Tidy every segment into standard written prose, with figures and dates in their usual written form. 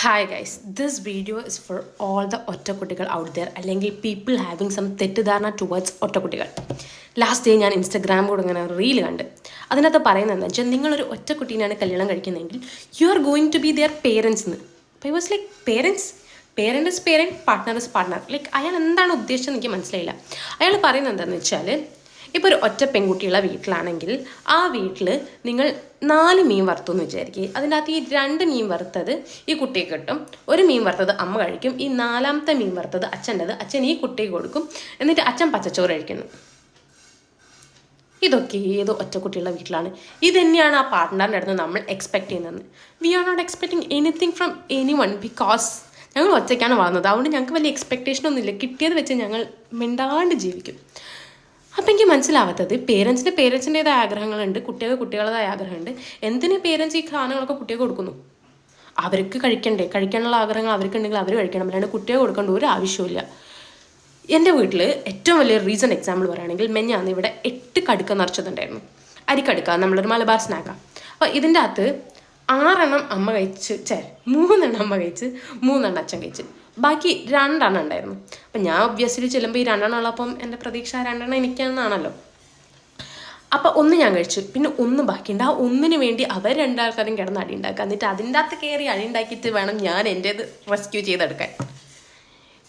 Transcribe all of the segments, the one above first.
Hi guys, this video is for all the ഒറ്റക്കുട്ടികൾ out there അല്ലെങ്കിൽ people having some തെറ്റിദ്ധാരണ towards ഒറ്റക്കുട്ടികൾ. Last day ഞാൻ Instagram കൂടെ ഇങ്ങനെ reel കണ്ട് അതിനകത്ത് പറയുന്നത് എന്താ വെച്ചാൽ നിങ്ങളൊരു ഒറ്റക്കുട്ടീനാണ് കല്യാണം കഴിക്കുന്നതെങ്കിൽ you are going to be their parents എന്ന്. അപ്പോൾ I was like parent is parent, partner is partner. Like അയാൾ എന്താണ് ഉദ്ദേശിച്ചത് എനിക്ക് മനസ്സിലായില്ല. അയാൾ പറയുന്നത് എന്താണെന്ന് വെച്ചാൽ ഇപ്പോൾ ഒരു ഒറ്റ പെൺകുട്ടിയുള്ള വീട്ടിലാണെങ്കിൽ ആ വീട്ടിൽ നിങ്ങൾ 4 മീൻ വറുത്തു എന്ന് വിചാരിക്കുക. അതിൻ്റെ അകത്ത് ഈ 2 മീൻ വറുത്തത് ഈ കുട്ടിക്ക് കിട്ടും, 1 മീൻ വറുത്തത് അമ്മ കഴിക്കും, ഈ 4ാമത്തെ മീൻ വറുത്തത് അച്ഛൻ്റെത്, അച്ഛൻ ഈ കുട്ടിക്ക് കൊടുക്കും, എന്നിട്ട് അച്ഛൻ പച്ചച്ചോറ് കഴിക്കുന്നു. ഇതൊക്കെ ഏതോ ഒറ്റക്കുട്ടിയുള്ള വീട്ടിലാണ്. ഇത് തന്നെയാണ് ആ പാർട്ട്ണറിൻ്റെ അടുത്ത് നമ്മൾ എക്സ്പെക്ട് ചെയ്യുന്നത്. We are not expecting anything from anyone because ഞങ്ങൾ ഒറ്റയ്ക്കാണ് വളർന്നത്. അതുകൊണ്ട് ഞങ്ങൾക്ക് വലിയ എക്സ്പെക്റ്റേഷനൊന്നുമില്ല. കിട്ടിയത് വെച്ച് ഞങ്ങൾ മിണ്ടാണ്ട് ജീവിക്കും. അപ്പം എനിക്ക് മനസ്സിലാവാത്തത് പേരൻസിൻ്റേതായ ആഗ്രഹങ്ങളുണ്ട്, കുട്ടികളുടേതായ ആഗ്രഹമുണ്ട്. എന്തിന് പേരൻസ് ഈ സാധനങ്ങളൊക്കെ കുട്ടികൾക്ക് കൊടുക്കുന്നു? അവർക്ക് കഴിക്കാനുള്ള ആഗ്രഹങ്ങൾ അവർക്കുണ്ടെങ്കിൽ അവർ കഴിക്കണം, അല്ലാണ്ട് കുട്ടികൾക്ക് കൊടുക്കേണ്ട ഒരു ആവശ്യമില്ല. എൻ്റെ വീട്ടിൽ ഏറ്റവും വലിയ റീസൺ എക്സാമ്പിൾ പറയുകയാണെങ്കിൽ മെഞ്ഞാന്ന് ഇവിടെ 8 കടുക്ക നിറച്ചതുണ്ടായിരുന്നു. അരിക്കടുക്ക, നമ്മളൊരു മലബാർ സ്നാക്കാണ്. അപ്പോൾ ഇതിൻ്റെ അകത്ത് 6 എണ്ണം അമ്മ കഴിച്ച് 3 എണ്ണം അമ്മ കഴിച്ച് 3 എണ്ണം അച്ഛൻ കഴിച്ച്, ബാക്കി 2 എണ്ണം ഉണ്ടായിരുന്നു. അപ്പം ഞാൻ ഒബ്വിയസ്ലി ചെല്ലുമ്പോൾ ഈ 2 എണ്ണം ഉള്ളപ്പം എൻ്റെ പ്രതീക്ഷ 2 എണ്ണം എനിക്കാണെന്നാണല്ലോ. അപ്പോൾ 1 ഞാൻ കഴിച്ചു, പിന്നെ 1 ബാക്കിയുണ്ട്. ആ 1-ന് വേണ്ടി അവർ 2 ആൾക്കാരും കിടന്ന് അടി ഉണ്ടാക്കുക. എന്നിട്ട് അതിൻ്റെ അകത്ത് കയറി അടി ഉണ്ടാക്കിയിട്ട് വേണം ഞാൻ എൻ്റേത് റെസ്ക്യൂ ചെയ്തെടുക്കാൻ.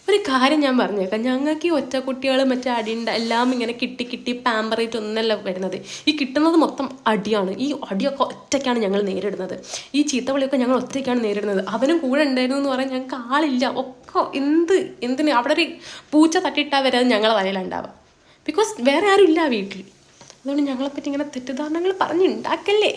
ഒരു കാര്യം ഞാൻ പറഞ്ഞേക്കാം, ഞങ്ങൾക്ക് ഈ ഒറ്റ കുട്ടികൾ മറ്റേ എല്ലാം ഇങ്ങനെ കിട്ടി പാമ്പറേറ്റ് ഒന്നല്ല വരുന്നത്. ഈ കിട്ടുന്നത് മൊത്തം അടിയാണ്. ഈ അടിയൊക്കെ ഒറ്റയ്ക്കാണ് ഞങ്ങൾ നേരിടുന്നത്. ഈ ചീത്തവിളിയൊക്കെ ഞങ്ങൾ ഒറ്റയ്ക്കാണ് നേരിടുന്നത്. അവനും കൂടെ ഉണ്ടായിരുന്നു എന്ന് പറയാൻ ഞങ്ങൾക്ക് ആളില്ല. ഒക്കെ എന്തിന് അവിടെ ഒരു പൂച്ച തട്ടിയിട്ടാൽ വരെ അത് ഞങ്ങളെ തലയിലുണ്ടാവുക. ബിക്കോസ് വേറെ ആരും ഇല്ല വീട്ടിൽ. അതുകൊണ്ട് ഞങ്ങളെപ്പറ്റി ഇങ്ങനെ തെറ്റിദ്ധാരണകൾ പറഞ്ഞുണ്ടാക്കല്ലേ.